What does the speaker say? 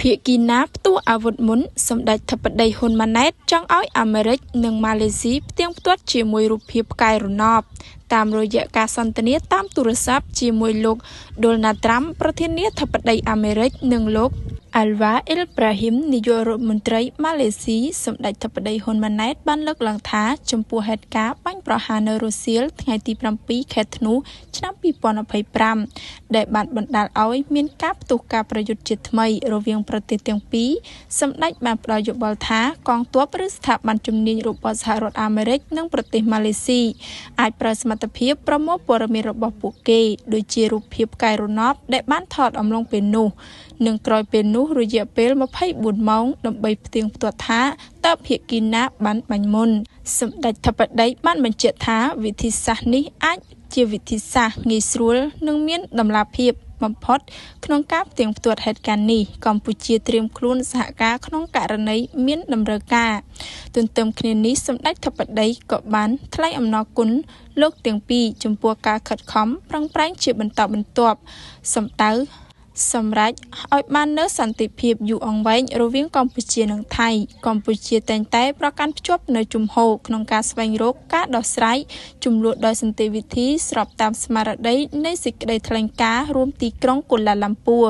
ភាគីណាផ្ទុះអាវុធមុនសម្ដេចធិបតីហ៊ុនម៉ាណែតចង់ឲ្យអាមេរិកនិងម៉ាឡេស៊ីផ្ទៀងផ្ទាត់ជាមួយរូបភាពផ្កាយរណបតាមរយៈការសន្ទនាតាមទូរស័ព្ទជាមួយលោកដូណាល់ត្រាំប្រធានាធិបតីអាមេរិកនិងលោកអាល់វ៉ាអ៊ីលប្រាហ៊ីមនាយករដ្ឋមន្ត្រីម៉ាឡេស៊ីសម្ដេចធិបតីហ៊ុនម៉ាណែតបានលើកឡើងថាចំពោះហេតុការណ៍បាញ់ប្រហារនៅរុស្ស៊ីថ្ងៃទី7ខែធ្នូឆ្នាំ2025ដែលបានបណ្ដាលឲ្យមានការផ្ទុះការប្រយុទ្ធជាថ្មីរវាងប្រទេសទាំងពីរសម្ដេចបានផ្ដល់យោបល់ថាកងទ័ពឬស្ថាប័នជំនាញរបស់សហរដ្ឋអាមេរិកនិងប្រទេសម៉ាឡេស៊ីអាចប្រើសមត្ថភាពប្រមូលព័ត៌មានរបស់ពួកគេដូចជារូបភាពផ្កាយរណបដែលបានថតអំឡុងពេលនោះនិងក្រោយពេលនោះរយៈពេល24ម៉ោងដើម្បីផ្ទៀងផ្ទាត់ថាតើភាគីណាបានបាញ់មុនសម្ដេចធិបតីបានបញ្ជាក់ថាវិធីសាស្ត្រនេះអាចជាវិធីសាស្ត្រងាយស្រួលនិងមានតម្លាភាពបំផុតក្នុងការផ្ទៀងផ្ទាត់ហេតុការណ៍នេះកម្ពុជាត្រៀមខ្លួនសហការក្នុងករណីមានតម្រូវការទន្ទឹមគ្នានេះសម្ដេចធិបតីក៏បានថ្លែងអំណរគុណលោកទាំងពីរចំពោះការខិតខំប្រឹងប្រែងជាបន្តបន្ទាប់សម្រាប់ឲ្យបាននូវសន្តិភាពយូរអង្វែងរវាងកម្ពុជានិងថៃកម្ពុជាតែងតែប្រកាន់ភ្ជាប់នូវជំហរក្នុងការស្វែងរកការដោះស្រាយជម្លោះដោយសន្តិវិធីស្របតាមស្មារតីនៃសេចក្តីថ្លែងការណ៍រួមទីក្រុងកូឡាឡាំពួរ